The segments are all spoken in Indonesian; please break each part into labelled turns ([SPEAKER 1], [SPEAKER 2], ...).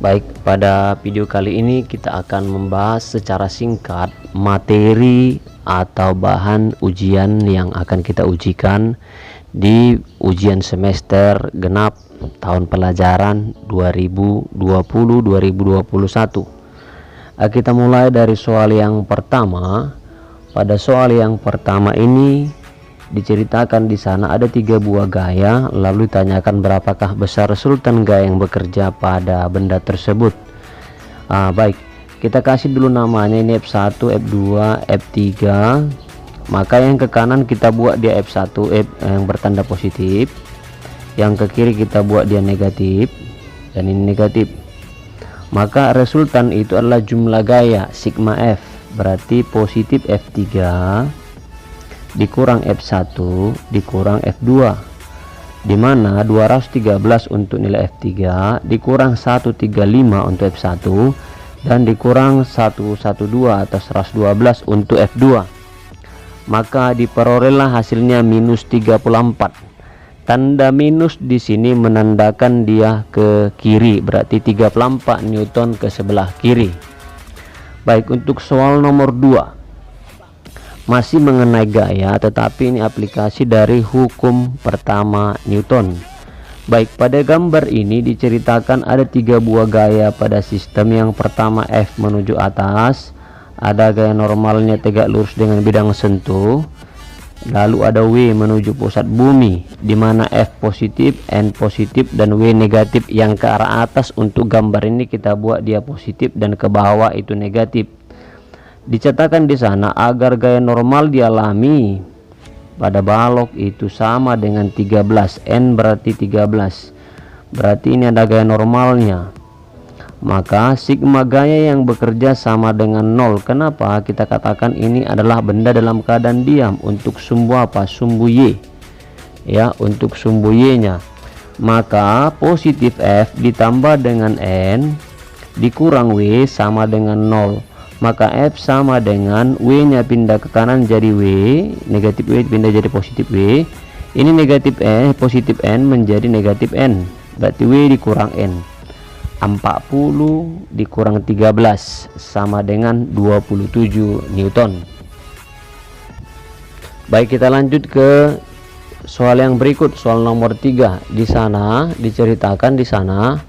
[SPEAKER 1] Baik, pada video kali ini kita akan membahas secara singkat materi atau bahan ujian yang akan kita ujikan di ujian semester genap tahun pelajaran 2020-2021. Kita mulai dari soal yang pertama. Pada soal yang pertama ini diceritakan di sana ada 3 buah gaya, lalu ditanyakan berapakah besar resultan gaya yang bekerja pada benda tersebut. Baik, kita kasih dulu namanya, ini F1, F2, F3. Maka yang ke kanan kita buat dia F1, F yang bertanda positif, yang ke kiri kita buat dia negatif, dan ini negatif. Maka resultan itu adalah jumlah gaya sigma F, berarti positif F3 dikurang F1 dikurang F2, dimana 213 untuk nilai F3 dikurang 135 untuk F1 dan dikurang 112 atau 112 untuk F2. Maka diperolehlah hasilnya minus 34. Tanda minus di sini menandakan dia ke kiri, berarti 34 Newton ke sebelah kiri. Baik, untuk soal nomor 2 masih mengenai gaya, tetapi ini aplikasi dari hukum pertama Newton. Baik, pada gambar ini diceritakan ada 3 buah gaya pada sistem. Yang pertama F menuju atas, ada gaya normalnya tegak lurus dengan bidang sentuh. Lalu ada W menuju pusat bumi, dimana F positif, N positif, dan W negatif. Yang ke arah atas untuk gambar ini kita buat dia positif dan ke bawah itu negatif. Dicatatkan di sana agar gaya normal dialami pada balok itu sama dengan 13, N berarti 13, berarti ini ada gaya normalnya. Maka sigma gaya yang bekerja sama dengan 0. Kenapa kita katakan ini adalah benda dalam keadaan diam? Untuk sumbu apa? Sumbu Y ya, untuk sumbu Y nya. Maka positif F ditambah dengan N dikurang W sama dengan 0. Maka F sama dengan W nya pindah ke kanan jadi W, negatif W pindah jadi positif W. Ini negatif positif N menjadi negatif N, berarti W dikurang N. 40 dikurang 13 sama dengan 27 Newton. Baik, kita lanjut ke soal yang berikut, soal nomor 3. Di sana diceritakan di sana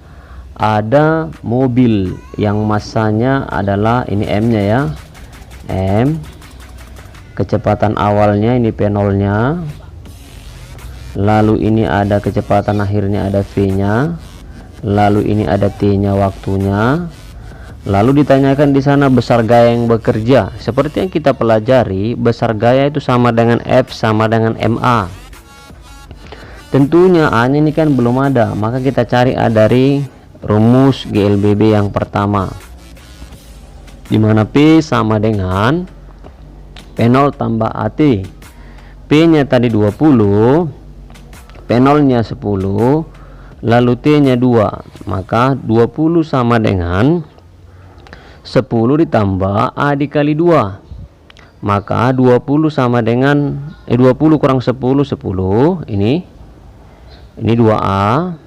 [SPEAKER 1] ada mobil yang massanya adalah ini M nya ya, M, kecepatan awalnya ini P0 nya, lalu ini ada kecepatan akhirnya ada V nya, lalu ini ada T nya waktunya. Lalu ditanyakan di sana besar gaya yang bekerja. Seperti yang kita pelajari, besar gaya itu sama dengan F sama dengan MA. Tentunya A nya ini kan belum ada, maka kita cari A dari rumus GLBB yang pertama, dimana P sama dengan P0 tambah AT. P nya tadi 20, P0 nya 10, lalu T nya 2, maka 20 sama dengan 10 ditambah A dikali 2, maka 20 sama dengan 20 kurang 10, 10 ini 2A.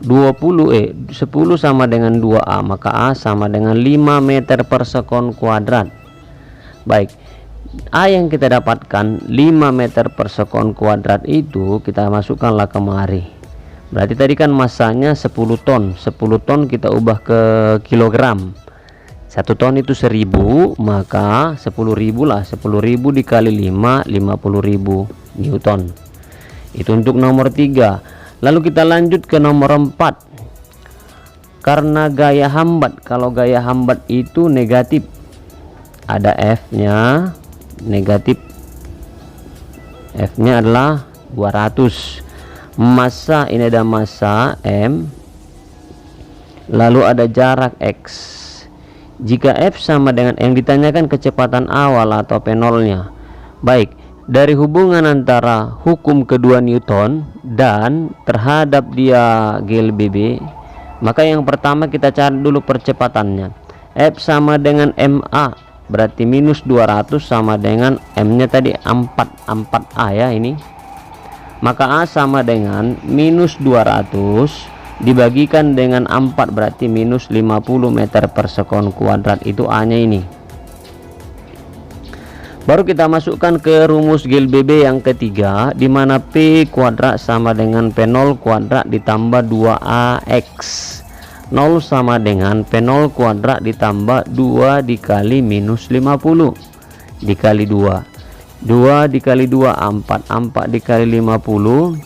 [SPEAKER 1] 10 sama dengan 2A, maka A sama dengan 5 meter per sekon kuadrat. Baik, A yang kita dapatkan 5 meter per sekon kuadrat itu kita masukkanlah kemari. Berarti tadi kan masanya 10 ton. 10 ton kita ubah ke kilogram. 1 ton itu 1000, maka 10.000 lah. 10.000 dikali 5, 50.000 Newton. Itu untuk nomor 3. Lalu kita lanjut ke nomor 4. Karena gaya hambat, kalau gaya hambat itu negatif, ada F nya negatif, F nya adalah 200. Massa, ini ada massa M, lalu ada jarak X. Jika F sama dengan yang ditanyakan kecepatan awal atau P0 nya. Baik, dari hubungan antara hukum kedua Newton dan terhadap dia GLBB, maka yang pertama kita cari dulu percepatannya. F sama dengan MA, berarti minus 200 sama dengan M nya tadi 4A ya ini. Maka A sama dengan minus 200 dibagikan dengan 4 berarti minus 50 meter per sekon kuadrat, itu A nya ini. Baru kita masukkan ke rumus GLBB yang ketiga, di mana P kuadrat sama dengan P0 kuadrat ditambah 2AX. 0 sama dengan P0 kuadrat ditambah 2 dikali minus 50 dikali 2. 2 dikali 2 4, 4 dikali 50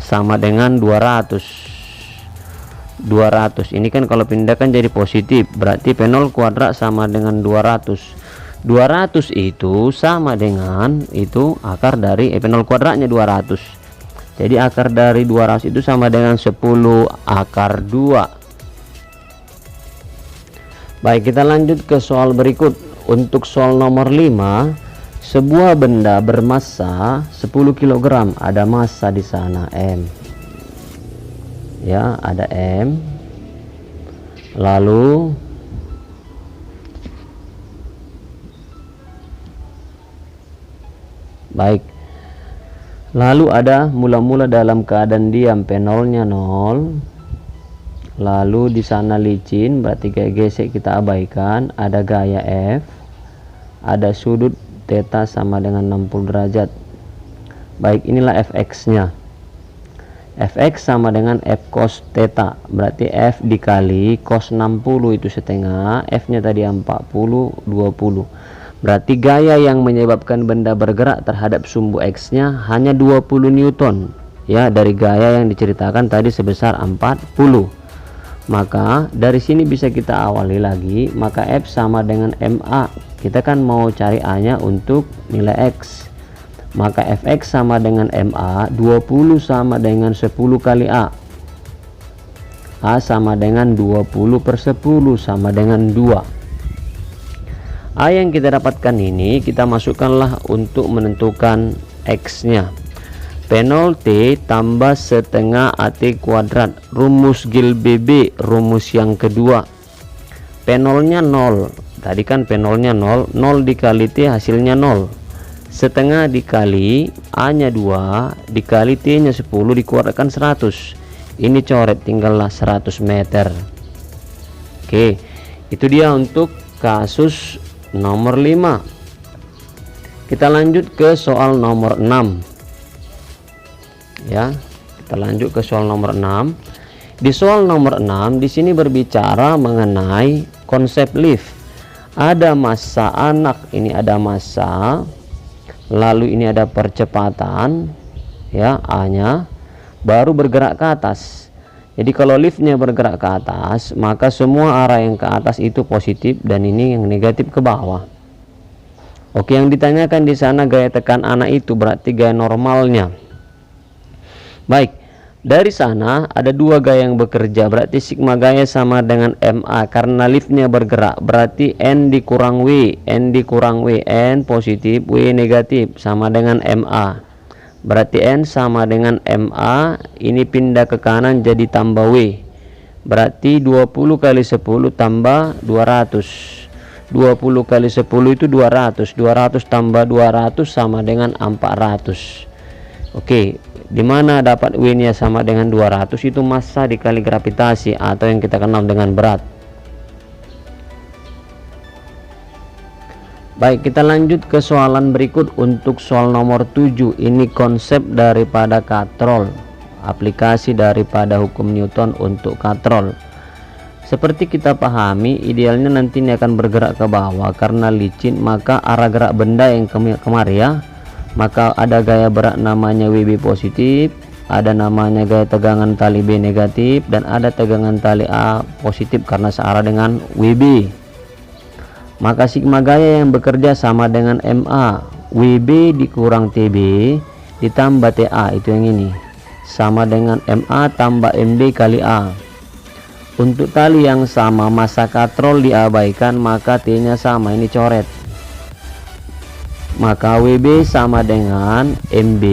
[SPEAKER 1] sama dengan 200. Ini kan kalau pindahkan jadi positif, berarti P0 kuadrat sama dengan 200. 200 itu sama dengan itu akar dari P0 kuadratnya 200. Jadi akar dari 200 itu sama dengan 10 akar 2. Baik, kita lanjut ke soal berikut. Untuk soal nomor 5, sebuah benda bermassa 10 kg, ada massa di sana M. Ya, ada M. Lalu baik. Lalu ada mula-mula dalam keadaan diam, P0-nya 0. Lalu di sana licin, berarti kayak gesek kita abaikan. Ada gaya F, ada sudut theta sama dengan 60 derajat. Baik, inilah fx-nya. Fx sama dengan f cos theta, berarti f dikali cos 60 itu setengah, f-nya tadi 40, 20. Berarti gaya yang menyebabkan benda bergerak terhadap sumbu x-nya hanya 20 Newton. Ya, dari gaya yang diceritakan tadi sebesar 40. Maka dari sini bisa kita awali lagi, maka F sama dengan MA. Kita kan mau cari A nya untuk nilai X. Maka Fx sama dengan MA, 20 sama dengan 10 kali A. A sama dengan 20 per 10 sama dengan 2. A yang kita dapatkan ini kita masukkanlah untuk menentukan X nya. P0T tambah setengah AT kuadrat, rumus GLBB, rumus yang kedua. P0 nya 0, tadi kan P0 nya 0, 0 dikali T hasilnya 0. Setengah dikali A nya 2 dikali T nya 10 dikuadratkan 100. Ini coret, tinggallah 100 meter. Oke, itu dia untuk kasus nomor 5. Kita lanjut ke soal nomor 6. Ya, kita lanjut ke soal nomor 6. Di soal nomor 6 di sini berbicara mengenai konsep lift. Ada massa anak, ini ada massa, lalu ini ada percepatan, ya, A-nya, baru bergerak ke atas. Jadi kalau liftnya bergerak ke atas, maka semua arah yang ke atas itu positif dan ini yang negatif ke bawah. Oke, yang ditanyakan di sana gaya tekan anak itu berarti gaya normalnya. Baik, dari sana ada dua gaya yang bekerja, berarti sigma gaya sama dengan MA karena liftnya bergerak, berarti N dikurang W, N dikurang W, N positif, W negatif sama dengan MA. Berarti N sama dengan MA, ini pindah ke kanan jadi tambah W. Berarti 20 kali 10 tambah 200. 20 kali 10 itu 200. 200 tambah 200 sama dengan 400. Oke, dimana dapat W-nya sama dengan 200 itu massa dikali gravitasi atau yang kita kenal dengan berat. Baik, kita lanjut ke soalan berikut. Untuk soal nomor 7, ini konsep daripada katrol, aplikasi daripada hukum Newton untuk katrol. Seperti kita pahami, idealnya nanti ini akan bergerak ke bawah karena licin, maka arah gerak benda yang kemari ya, maka ada gaya berat namanya WB positif, ada namanya gaya tegangan tali B negatif, dan ada tegangan tali A positif karena searah dengan WB. Maka sigma gaya yang bekerja sama dengan MA, WB dikurang TB ditambah TA, itu yang ini, sama dengan MA tambah MB kali A. Untuk tali yang sama massa katrol diabaikan, maka T nya sama, ini coret. Maka WB sama dengan MB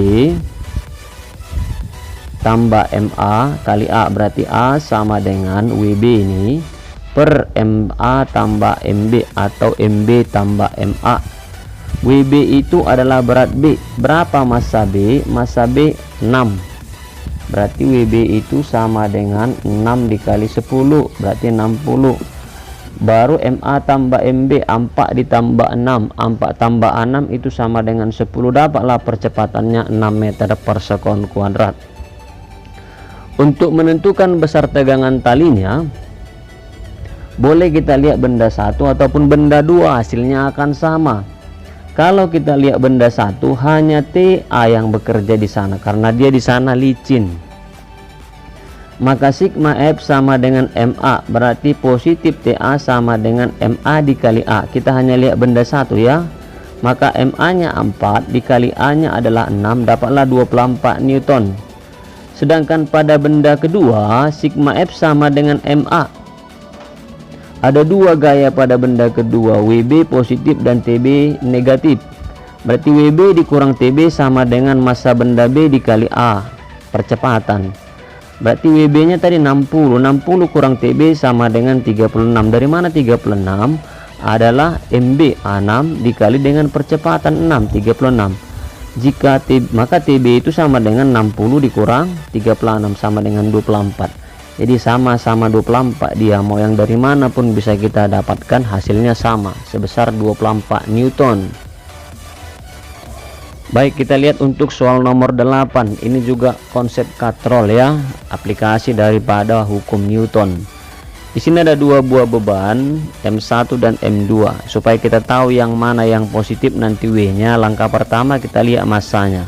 [SPEAKER 1] tambah MA kali A, berarti A sama dengan WB ini per MA tambah MB atau MB tambah MA. WB itu adalah berat B. Berapa massa B? Massa B 6. berarti WB itu sama dengan 6 dikali 10, berarti 60. Baru MA tambah MB, 4 ditambah 6, 4 tambah 6 itu sama dengan 10. Dapatlah percepatannya 6 meter per sekon kuadrat. Untuk menentukan besar tegangan talinya, boleh kita lihat benda satu ataupun benda dua, hasilnya akan sama. Kalau kita lihat benda satu, hanya TA yang bekerja di sana karena dia di sana licin. Maka sigma F sama dengan MA, berarti positif TA sama dengan MA dikali A. Kita hanya lihat benda satu ya. Maka MA nya 4 dikali A nya adalah 6, dapatlah 24 Newton. Sedangkan pada benda kedua, sigma F sama dengan MA. Ada dua gaya pada benda kedua, WB positif dan TB negatif. Berarti WB dikurang TB sama dengan massa benda B dikali A, percepatan. Berarti WB nya tadi 60, 60 kurang TB sama dengan 36. Dari mana 36? Adalah MB, 6 dikali dengan percepatan 6, 36. Jika maka TB itu sama dengan 60 dikurang 36 sama dengan 24. Jadi sama-sama 24 dia, mau yang dari mana pun bisa kita dapatkan hasilnya sama sebesar 24 Newton. Baik, kita lihat untuk soal nomor 8. Ini juga konsep katrol ya, aplikasi daripada hukum Newton. Di sini ada dua buah beban M1 dan M2. Supaya kita tahu yang mana yang positif nanti W-nya, langkah pertama kita lihat massanya.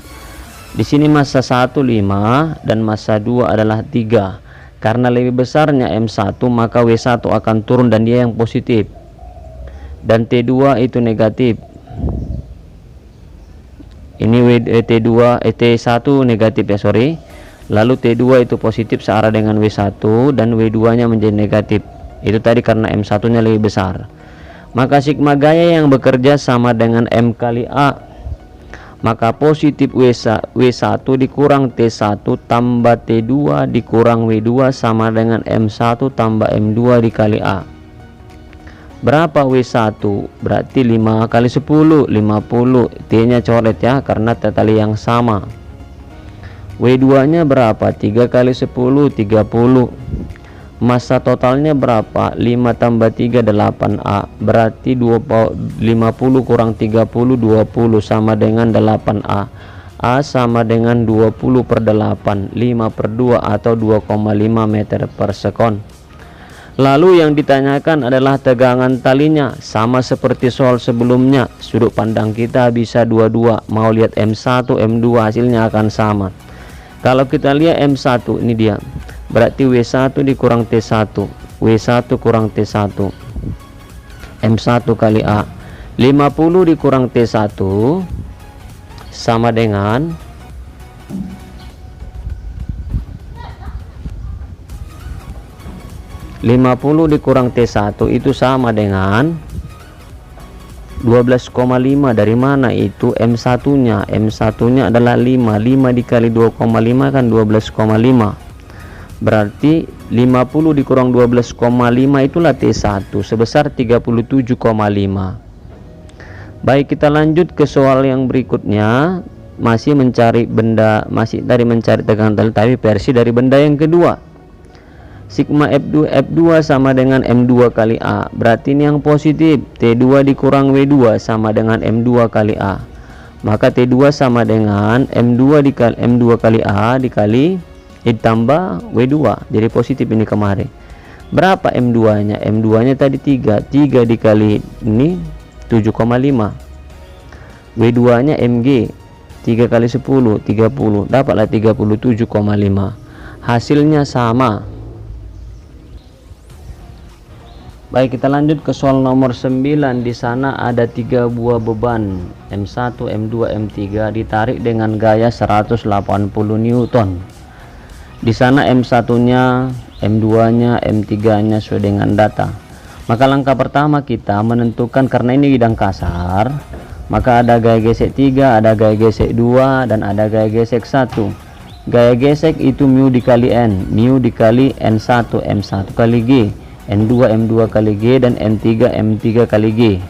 [SPEAKER 1] Di sini massa 1 5 dan massa 2 adalah 3. Karena lebih besarnya M1 maka W1 akan turun dan dia yang positif. Dan T2 itu negatif. Ini T1 negatif ya, sorry. Lalu T2 itu positif searah dengan W1 dan W2 nya menjadi negatif. Itu tadi karena M1 nya lebih besar. Maka sigma gaya yang bekerja sama dengan M kali A. Maka positif W1 dikurang T1 tambah T2 dikurang W2 sama dengan M1 tambah M2 dikali A. Berapa W1? Berarti 5 kali 10, 50. T nya coret ya karena tali yang sama. W2 nya berapa? 3 kali 10, 30. Massa totalnya berapa? 5 tambah 3, 8A. Berarti 50 kurang 30, 20 sama dengan 8A. A sama dengan 20 per 8, 5 per 2 atau 2,5 meter per sekon. Lalu yang ditanyakan adalah tegangan talinya. Sama seperti soal sebelumnya, sudut pandang kita bisa dua-dua. Mau lihat M1, M2 hasilnya akan sama. Kalau kita lihat M1 ini dia, berarti W1 dikurang T1, W1 kurang T1, M1 kali A. 50 dikurang T1 sama dengan 50 dikurang T1 itu sama dengan 12,5. Dari mana itu M1 nya? M1 nya adalah 5 dikali 2,5 kan 12,5. Berarti 50 dikurang 12,5 itulah T1 sebesar 37,5. Baik, kita lanjut ke soal yang berikutnya. Masih mencari benda, masih dari mencari tegangan tali tapi versi dari benda yang kedua. Sigma F2 sama dengan M2 kali A. Berarti ini yang positif. T2 dikurang W2 sama dengan M2 kali A. Maka T2 sama dengan M2 kali A dikali ditambah W2. Jadi positif ini kemarin. Berapa M2 nya? M2 nya tadi 3 dikali ini 7,5. W2 nya Mg 3 kali 10 30. Dapatlah 37,5. Hasilnya sama. Baik, kita lanjut ke soal nomor 9. Di sana ada 3 buah beban M1, M2, M3 ditarik dengan gaya 180 Newton. Di sana M1-nya, M2-nya, M3-nya sesuai dengan data. Maka langkah pertama kita menentukan, karena ini bidang kasar, maka ada gaya gesek 3, ada gaya gesek 2, dan ada gaya gesek 1. Gaya gesek itu mu dikali N, mu dikali N1, M1 kali G, N2 M2 kali G, dan N3 M3 kali G.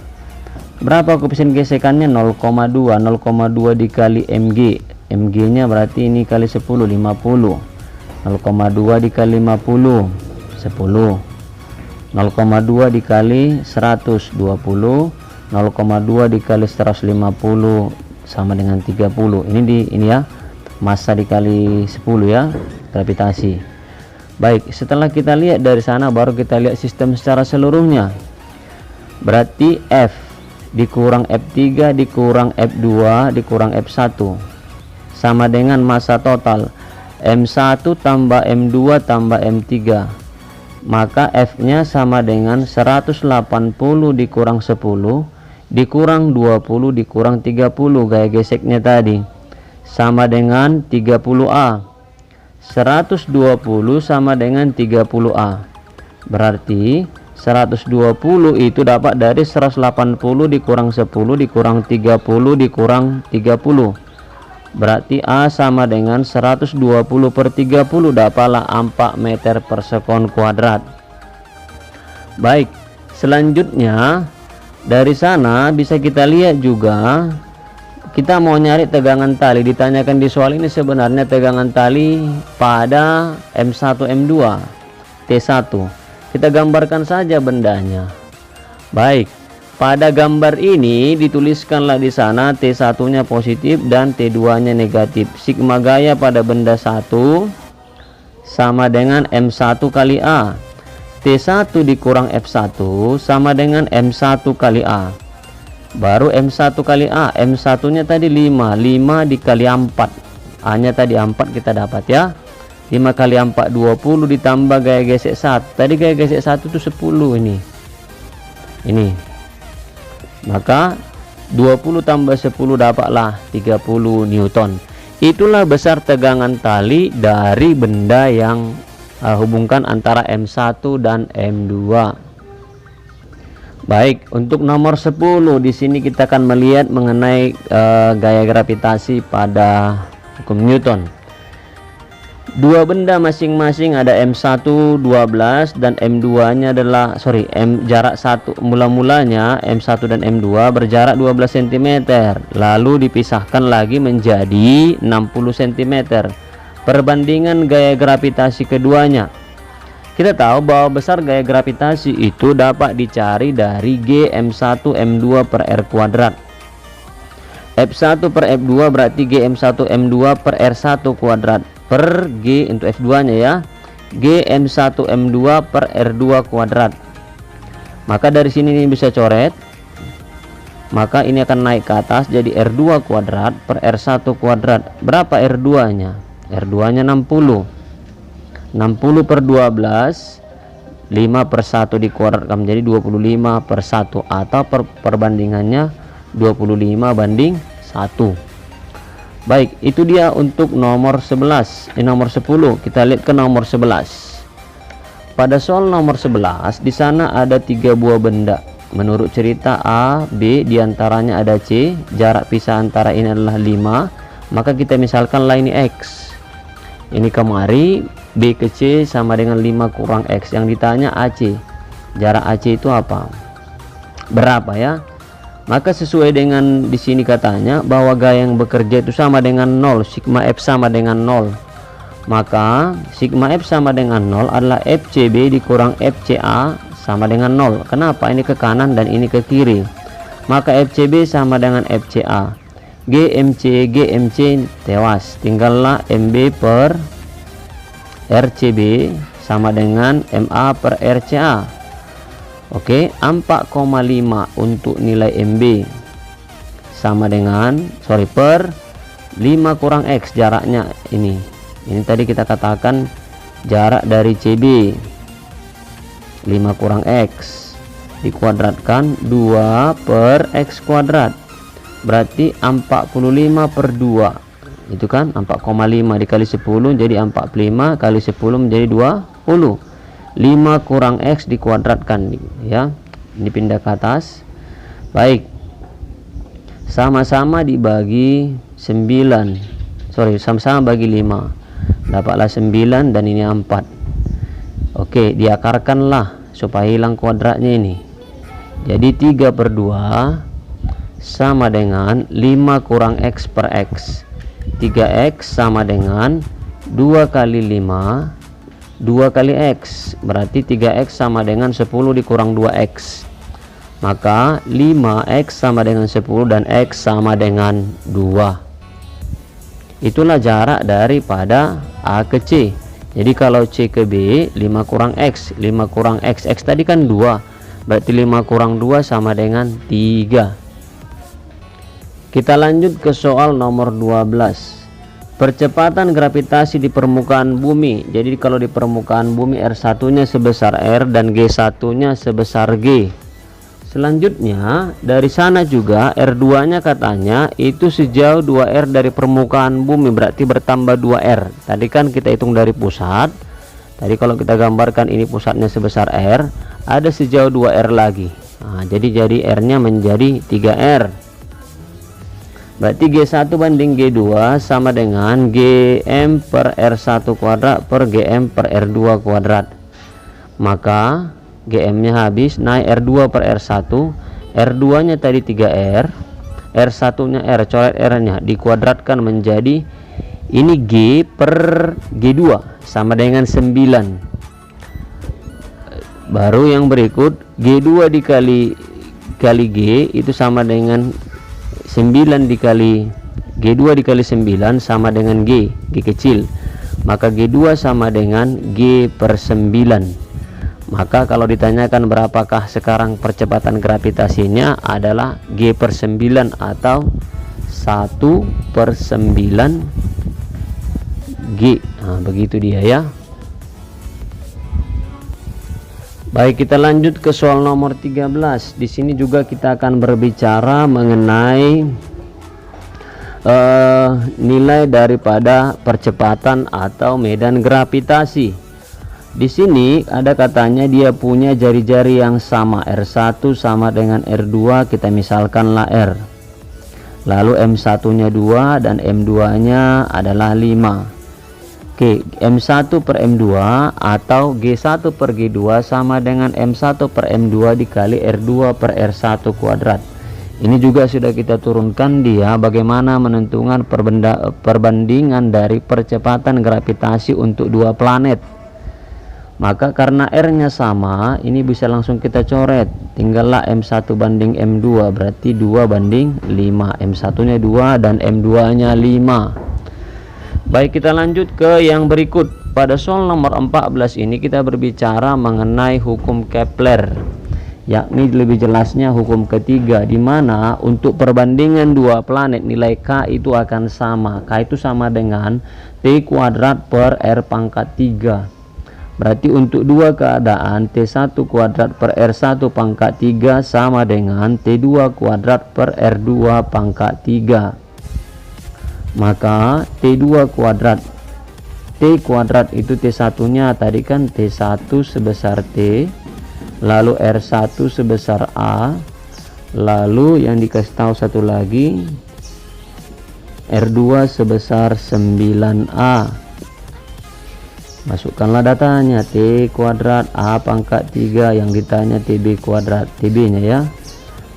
[SPEAKER 1] Berapa koefisien gesekannya? 0,2 dikali Mg. Mg nya berarti ini kali 10, 50. 0,2 dikali 50 10, 0,2 dikali 100 20, 0,2 dikali 150 sama dengan 30. Ini ya, massa dikali 10 ya, gravitasi. Baik, setelah kita lihat dari sana baru kita lihat sistem secara seluruhnya. Berarti F dikurang F3 dikurang F2 dikurang F1 sama dengan massa total M1 tambah M2 tambah M3, maka F nya sama dengan 180 dikurang 10 dikurang 20 dikurang 30, gaya geseknya tadi sama dengan 30A. 120 sama dengan 30A, berarti 120 itu dapat dari 180 dikurang 10 dikurang 30 dikurang 30, berarti A sama dengan 120 per 30, dapatlah 4 meter per sekon kuadrat. Baik, selanjutnya dari sana bisa kita lihat juga, kita mau nyari tegangan tali. Ditanyakan di soal ini sebenarnya tegangan tali pada M1 M2 T1. Kita gambarkan saja bendanya. Baik, pada gambar ini dituliskanlah di sana T1 nya positif dan T2 nya negatif. Sigma gaya pada benda 1 sama dengan M1 kali A. T1 dikurang F1 sama dengan M1 kali A. Baru M1 kali A. M1 nya tadi 5 dikali 4, A nya tadi 4 kita dapat ya. 5 kali 4 20 ditambah gaya gesek 1. Tadi gaya gesek 1 itu 10 ini. Maka 20 tambah 10 dapatlah 30 Newton. Itulah besar tegangan tali dari benda yang hubungkan antara M1 dan M2. Baik, untuk nomor 10 di sini kita akan melihat mengenai gaya gravitasi pada hukum Newton. Dua benda masing-masing ada M1 12 dan M2 nya adalah jarak mula-mulanya M1 dan M2 berjarak 12 cm, lalu dipisahkan lagi menjadi 60 cm. Perbandingan gaya gravitasi keduanya. Kita tahu bahwa besar gaya gravitasi itu dapat dicari dari G M1 M2 per R kuadrat. F1 per F2 berarti G M1 M2 per R1 kuadrat per G untuk F2 nya ya, G M1 M2 per R2 kuadrat. Maka dari sini ini bisa coret, maka ini akan naik ke atas jadi R2 kuadrat per R1 kuadrat. Berapa R2 nya? R2 nya 60 per 12, 5 per 1 dikuadratkan menjadi 25 per 1, atau perbandingannya 25 banding 1. Baik, itu dia untuk nomor 11. Nomor 10 kita lihat ke nomor 11. Pada soal nomor 11 di sana ada 3 buah benda. Menurut cerita A, B, diantaranya ada C. Jarak pisah antara ini adalah 5. Maka kita misalkanlah ini X. Ini kemari, B ke C sama dengan 5 kurang X. Yang ditanya AC. Jarak AC itu apa? Berapa ya? Maka sesuai dengan di sini katanya bahwa gaya yang bekerja itu sama dengan 0, sigma F sama dengan 0. Maka sigma F sama dengan 0 adalah FCB dikurang FCA sama dengan 0. Kenapa? Ini ke kanan dan ini ke kiri. Maka FCB sama dengan FCA. GMC tewas. Tinggallah MB per RCB sama dengan MA per RCA. Oke, 4,5 untuk nilai MB sama dengan per 5 kurang X jaraknya ini. Ini tadi kita katakan jarak dari CB 5 kurang X dikuadratkan 2 per X kuadrat. Berarti 45 per 2. Itu kan 4,5 dikali 10 jadi 45 kali 10 menjadi 20. 5 kurang X dikuadratkan ya, ini pindah ke atas. Baik, sama-sama dibagi 9, sama-sama bagi 5, dapatlah 9 dan ini 4. Oke, diakarkanlah supaya hilang kuadratnya ini. Jadi 3 per 2 sama dengan 5 kurang X per X. 3X sama dengan 2 kali 5 2 kali X, berarti 3X sama dengan 10 dikurang 2X, maka 5X sama dengan 10 dan X sama dengan 2. Itulah jarak daripada A ke C. Jadi kalau C ke B, 5 kurang X, 5 kurang X, X tadi kan 2, berarti 5 kurang 2 sama dengan 3. Kita lanjut ke soal nomor 12. Percepatan gravitasi di permukaan bumi. Jadi kalau di permukaan bumi R1 nya sebesar R dan G1 nya sebesar G. Selanjutnya dari sana juga R2 nya katanya itu sejauh 2R dari permukaan bumi, berarti bertambah 2R. Tadi kan kita hitung dari pusat. Tadi kalau kita gambarkan ini pusatnya sebesar R, ada sejauh 2R lagi. Nah, jadi R nya menjadi 3R. Berarti G1 banding G2 sama dengan GM per R1 kuadrat per GM per R2 kuadrat. Maka GM nya habis, naik R2 per R1, R2 nya tadi 3R, R1 nya R, coret R nya dikuadratkan menjadi ini G per G2 sama dengan 9. Baru yang berikut G2 dikali G itu sama dengan 9 dikali G2 dikali 9 sama dengan G kecil, maka G2 sama dengan G per 9. Maka kalau ditanyakan berapakah sekarang percepatan gravitasinya, adalah G per 9 atau 1 per 9 G. Nah, begitu dia ya. Baik, kita lanjut ke soal nomor 13. Di sini juga kita akan berbicara mengenai nilai daripada percepatan atau medan gravitasi. Di sini ada katanya dia punya jari-jari yang sama, R1 sama dengan R2, kita misalkanlah R. Lalu M1 nya 2 dan M2 nya adalah 5. Oke, M1 per M2 atau G1 per G2 sama dengan M1 per M2 dikali R2 per R1 kuadrat. Ini juga sudah kita turunkan dia bagaimana menentukan perbandingan dari percepatan gravitasi untuk dua planet. Maka karena R nya sama, ini bisa langsung kita coret, tinggallah M1 banding M2, berarti 2 banding 5, M1 nya 2 dan M2 nya 5. Baik, kita lanjut ke yang berikut. Pada soal nomor 14 ini kita berbicara mengenai hukum Kepler, yakni lebih jelasnya hukum ketiga, di mana untuk perbandingan dua planet nilai K itu akan sama. K itu sama dengan T kuadrat per R pangkat 3. Berarti untuk dua keadaan T1 kuadrat per R1 pangkat 3 sama dengan T2 kuadrat per R2 pangkat 3. Maka T2 kuadrat, T kuadrat itu T1 nya tadi kan T1 sebesar T, lalu R1 sebesar A, lalu yang dikasih tahu satu lagi R2 sebesar 9A. Masukkanlah datanya, T kuadrat A pangkat 3, yang ditanya TB kuadrat, TB nya ya.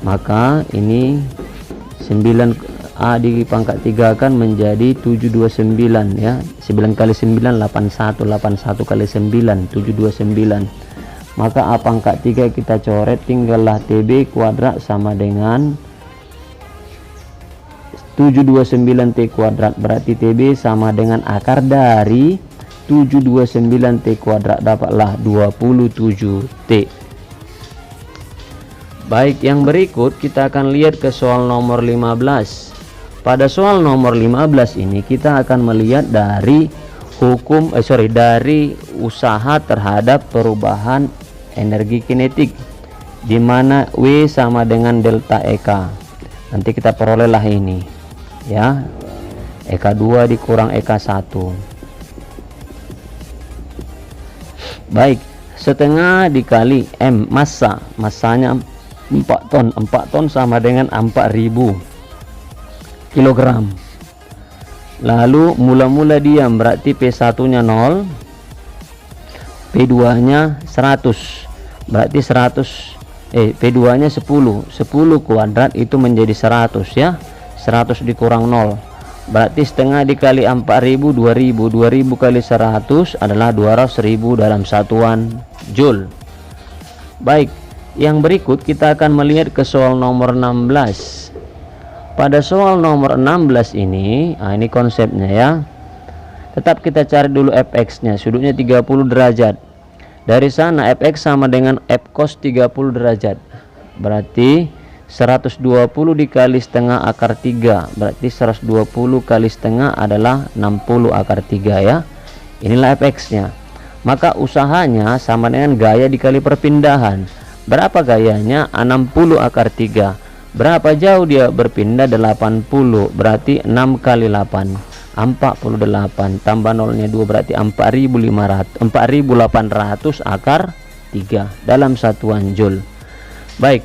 [SPEAKER 1] Maka ini 9 A di pangkat 3 akan menjadi 729 ya. 9 kali 9 81, 81 kali 9 729. Maka A pangkat 3 kita coret, tinggallah TB kuadrat sama dengan 729 T kuadrat, berarti TB sama dengan akar dari 729 T kuadrat, dapatlah 27 T. Baik, yang berikut kita akan lihat ke soal nomor 15. Pada soal nomor 15 ini kita akan melihat dari dari usaha terhadap perubahan energi kinetik, di mana W sama dengan delta EK. Nanti kita perolehlah ini ya, EK2 dikurang EK1. Baik, setengah dikali M, masanya 4 ton. 4 ton sama dengan 4000 kilogram. Lalu mula-mula diam, berarti P1 nya 0, P2 nya 100, berarti P2 nya 10 kuadrat itu menjadi 100 ya, 100 dikurang 0, berarti setengah dikali 4000 2000 kali 100 adalah 200.000 dalam satuan joule. Baik, yang berikut kita akan melihat ke soal nomor 16. Pada soal nomor 16 ini, ini konsepnya ya. Tetap kita cari dulu fx nya, sudutnya 30 derajat. Dari sana fx sama dengan f cos 30 derajat, berarti 120 dikali setengah akar 3, berarti 120 kali setengah adalah 60 akar 3 ya. Inilah fx nya. Maka usahanya sama dengan gaya dikali perpindahan. Berapa gayanya? 60 akar 3. Berapa jauh dia berpindah? 80, berarti 6 kali 8 48, tambah nolnya 2, berarti 4800 akar 3 dalam satuan joule. Baik,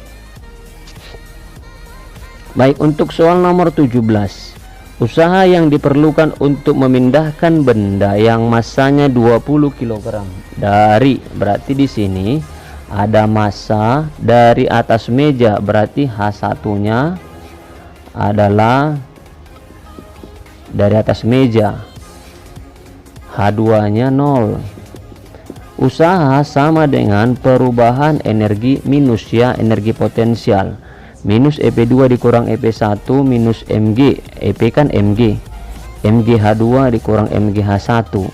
[SPEAKER 1] untuk soal nomor 17, usaha yang diperlukan untuk memindahkan benda yang masanya 20 kg dari, berarti di sini ada massa dari atas meja, berarti H1 nya adalah dari atas meja, H2 nya 0. Usaha sama dengan perubahan energi minus ya, energi potensial, minus EP2 dikurang EP1 minus mg, EP kan mg, mgh2 dikurang mgh1,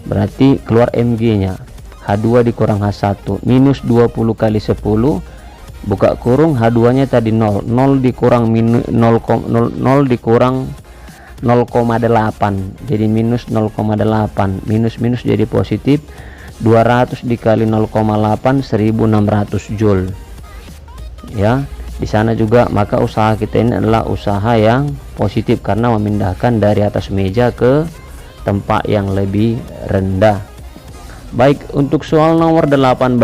[SPEAKER 1] berarti keluar mg nya H2 dikurang H1 minus 20 kali 10 buka kurung, H2 nya tadi 0 dikurang 0 dikurang 0,8 jadi minus 0,8, minus jadi positif, 200 dikali 0,8 1600 joule ya. Di sana juga, maka usaha kita ini adalah usaha yang positif karena memindahkan dari atas meja ke tempat yang lebih rendah. Baik, untuk soal nomor 18,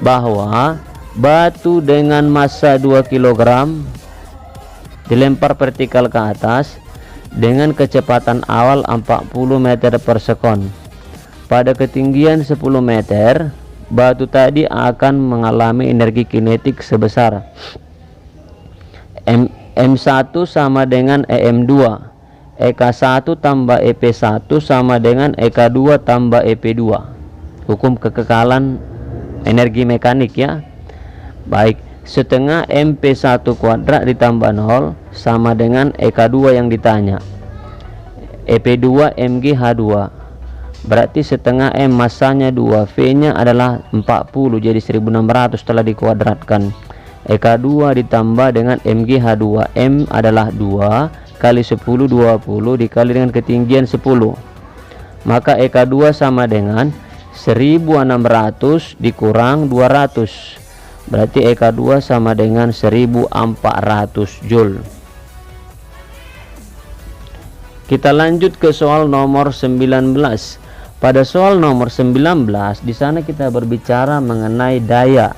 [SPEAKER 1] bahwa batu dengan massa 2 kg dilempar vertikal ke atas dengan kecepatan awal 40 meter per sekon. Pada ketinggian 10 meter, batu tadi akan mengalami energi kinetik sebesar M1 sama dengan EM2, EK1 tambah EP1 sama dengan EK2 tambah EP2. Hukum kekekalan energi mekanik ya. Baik, setengah MP1 kuadrat ditambah 0 sama dengan EK2 yang ditanya, EP2 MgH2, berarti setengah M masanya 2, V nya adalah 40, jadi 1600 setelah dikuadratkan. EK2 ditambah dengan MgH2, M adalah 2 kali 10 20 dikali dengan ketinggian 10, maka EK2 sama dengan 1600 dikurang 200, berarti EK2 sama dengan 1400 joule. Kita lanjut ke soal nomor 19. Pada soal nomor 19, di sana kita berbicara mengenai daya,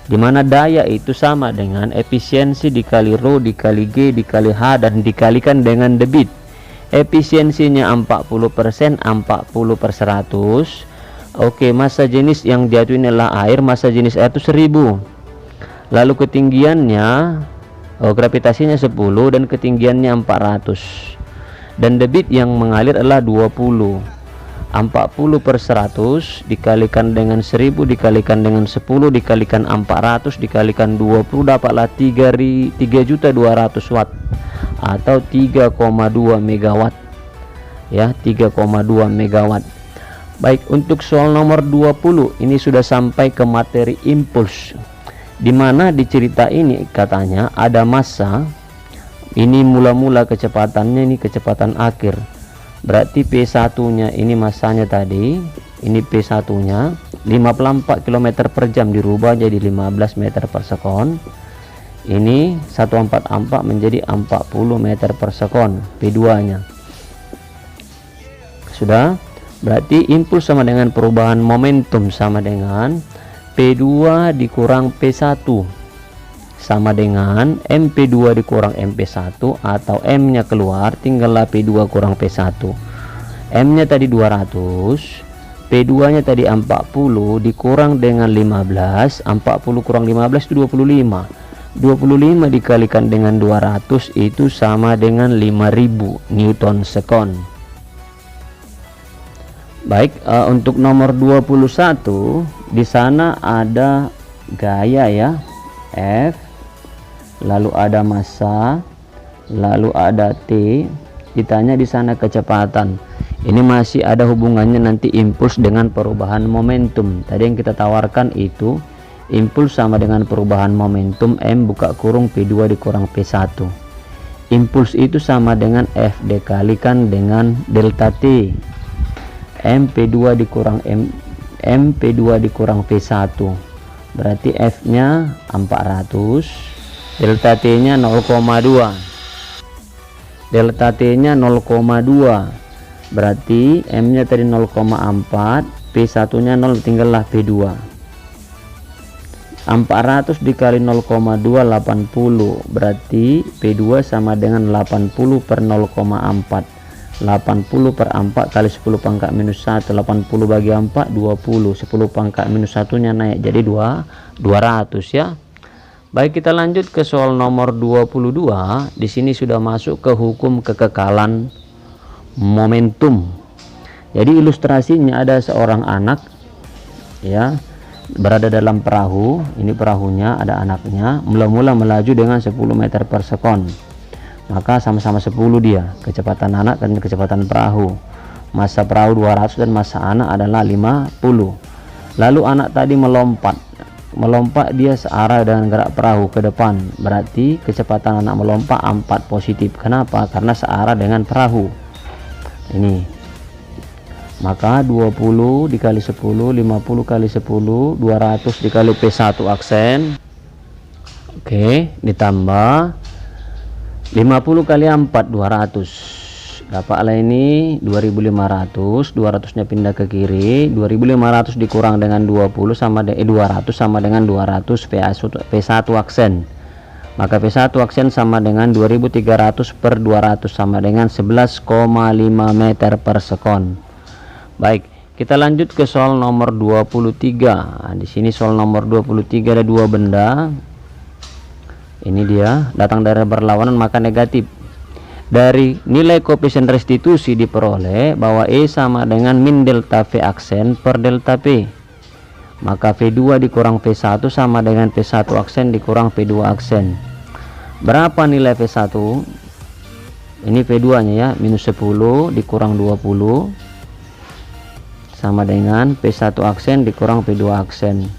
[SPEAKER 1] di mana daya itu sama dengan efisiensi dikali rho dikali G dikali H dan dikalikan dengan debit. Efisiensinya 40%, 40/100. Oke, massa jenis yang diatur adalah air, massa jenis air itu 1000. Lalu ketinggiannya, gravitasinya 10 dan ketinggiannya 400. Dan debit yang mengalir adalah 20. 40/100 dikalikan dengan 1000 dikalikan dengan 10 dikalikan 400 dikalikan 20 dapatlah 3.200 watt atau 3,2 megawatt ya, 3,2 megawatt. Baik, untuk soal nomor 20 ini sudah sampai ke materi impuls, dimana di cerita ini katanya ada massa, ini mula-mula kecepatannya, ini kecepatan akhir, berarti P1 nya ini massanya tadi, ini P1 nya 54 km per jam dirubah jadi 15 meter per sekon, ini 144 menjadi 40 meter per sekon P2 nya sudah. Berarti impuls sama dengan perubahan momentum sama dengan P2 dikurang P1 sama dengan MP2 dikurang MP1, atau M nya keluar tinggallah P2 kurang P1. M nya tadi 200, P2 nya tadi 40 dikurang dengan 15, 40 kurang 15 itu 25, 25 dikalikan dengan 200 itu sama dengan 5000 Newton sekon. Baik, untuk nomor 21 di sana ada gaya ya, F, lalu ada massa, lalu ada T, ditanya di sana kecepatan. Ini masih ada hubungannya nanti impuls dengan perubahan momentum. Tadi yang kita tawarkan itu impuls sama dengan perubahan momentum M buka kurung P2 dikurang P1. Impuls itu sama dengan F dikalikan dengan delta T. MP2 dikurang MP2 dikurang P1. Berarti F nya 400, delta T nya 0,2, delta T nya 0,2, berarti M nya tadi 0,4, P1 nya 0, tinggallah P2. 400 dikali 0,2 80, berarti P2 sama dengan 80 per 0,4. 80 per 4 kali 10 pangkat minus 1, 80 bagi 4 20, 10 pangkat minus 1 nya naik jadi 200 ya. Baik, kita lanjut ke soal nomor 22. Di sini sudah masuk ke hukum kekekalan momentum. Jadi ilustrasinya ada seorang anak ya berada dalam perahu. Ini perahunya, ada anaknya, mula-mula melaju dengan 10 meter per sekon. Maka sama-sama 10 dia, kecepatan anak dan kecepatan perahu. Massa perahu 200 dan massa anak adalah 50. Lalu anak tadi melompat dia searah dengan gerak perahu ke depan, berarti kecepatan anak melompat 4 positif. Kenapa? Karena searah dengan perahu ini. Maka 20 dikali 10, 50 kali 10, 200 dikali P1 aksen, oke, ditambah 50 kali 4 200, dapatlah ini 2500. 200 nya pindah ke kiri, 2500 dikurang dengan 20 sama 200 sama dengan 200 P1 aksen. Maka P1 aksen sama dengan 2300 per 200 sama dengan 11,5 meter per sekon. Baik, kita lanjut ke soal nomor 23. Nah, di sini soal nomor 23 ada dua benda. Ini dia, datang dari berlawanan maka negatif. Dari nilai koefisien restitusi diperoleh bahwa E sama dengan min delta V aksen per delta P. Maka V2 dikurang P1 sama dengan P1 aksen dikurang P2 aksen. Berapa nilai V1? Ini V2 nya ya, minus 10 dikurang 20 sama dengan P1 aksen dikurang P2 aksen.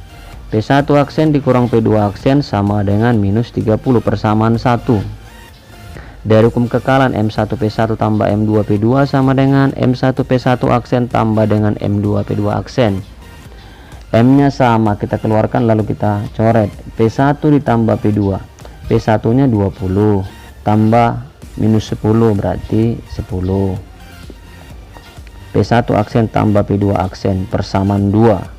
[SPEAKER 1] P1 aksen dikurang P2 aksen sama dengan minus 30 persamaan 1. Dari hukum kekalan M1 P1 tambah M2 P2 sama dengan M1 P1 aksen tambah dengan M2 P2 aksen. M nya sama, kita keluarkan lalu kita coret. P1 ditambah P2, P1 nya 20 tambah minus 10 berarti 10. P1 aksen tambah P2 aksen persamaan 2.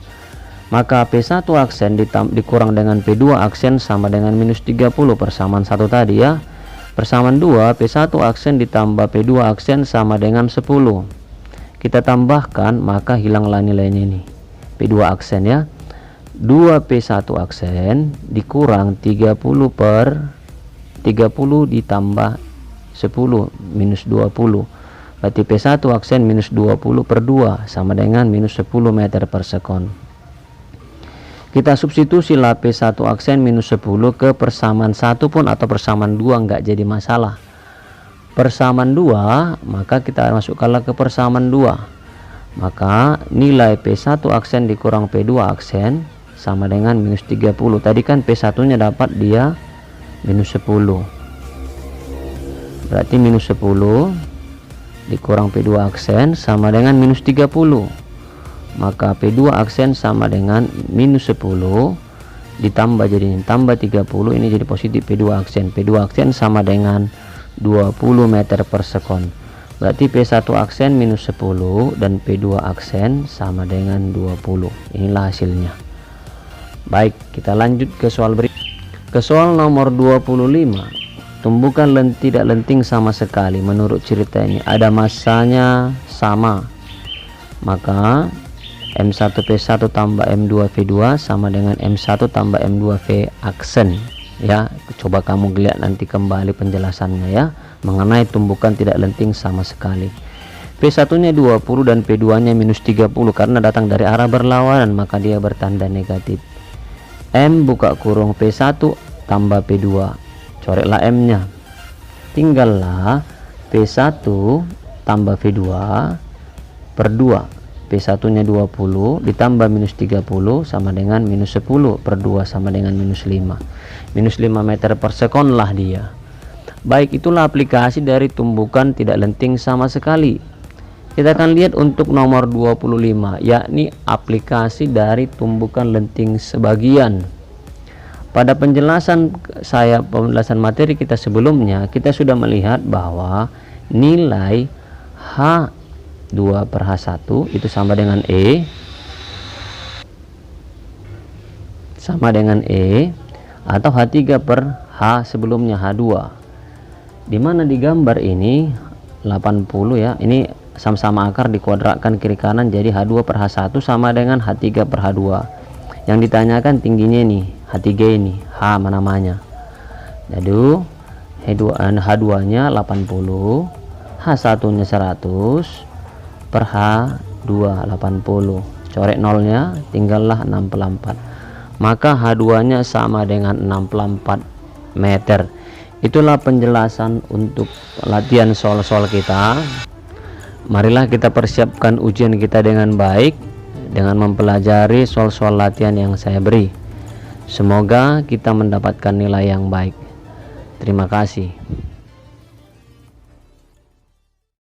[SPEAKER 1] Maka P1 aksen dikurang dengan P2 aksen sama dengan minus 30 persamaan 1 tadi ya. Persamaan 2, P1 aksen ditambah P2 aksen sama dengan 10. Kita tambahkan maka hilanglah nilainya ini. P2 aksen ya. 2P1 aksen dikurang 30 per 30 ditambah 10 minus 20. Berarti P1 aksen minus 20 per 2 sama dengan minus 10 meter per sekon. Kita substitusilah P1 aksen minus 10 ke persamaan 1 pun atau persamaan 2 enggak jadi masalah. Persamaan 2 maka kita masukkanlah ke persamaan 2. Maka nilai P1 aksen dikurang P2 aksen sama dengan minus 30. Tadi kan P1 nya dapat dia minus 10. Berarti minus 10 dikurang P2 aksen sama dengan minus 30. Maka P2 aksen sama dengan minus 10 ditambah jadi tambah 30, ini jadi positif P2 aksen. P2 aksen sama dengan 20 meter per sekon. Berarti P1 aksen minus 10 dan P2 aksen sama dengan 20. Inilah hasilnya. Baik, kita lanjut ke soal berikut. Ke soal nomor 25. Tumbukan tidak lenting sama sekali. Menurut cerita ini ada massanya sama. Maka M1 P1 tambah M2 V2 sama dengan M1 tambah M2 V aksen. ya. Coba kamu lihat nanti kembali penjelasannya ya, mengenai tumbukan tidak lenting sama sekali. P1 nya 20 dan P2 nya minus 30 karena datang dari arah berlawanan, maka dia bertanda negatif. M buka kurung P1 tambah P2, coretlah M nya, tinggallah P1 tambah V2 per 2. P1 nya 20 ditambah minus 30 sama dengan minus 10 per 2 sama dengan minus 5. Minus 5 meter per sekon lah dia. Baik, itulah aplikasi dari tumbukan tidak lenting sama sekali. Kita akan lihat untuk nomor 25, yakni aplikasi dari tumbukan lenting sebagian. Pada penjelasan materi kita sebelumnya, kita sudah melihat bahwa nilai H2 per H1 itu sama dengan E atau H3 per H sebelumnya H2, dimana di gambar ini 80 ya, ini sama-sama akar dikuadratkan kiri kanan jadi H2 per H1 sama dengan H3 per H2. Yang ditanyakan tingginya ini H3 ini, H namanya. Jadi H2 nya 80, H1 nya 100 per H2 80, coret nolnya, tinggallah 64, maka H2 nya sama dengan 64 meter. Itulah penjelasan untuk latihan soal-soal kita. Marilah kita persiapkan ujian kita dengan baik dengan mempelajari soal-soal latihan yang saya beri. Semoga kita mendapatkan nilai yang baik. Terima kasih.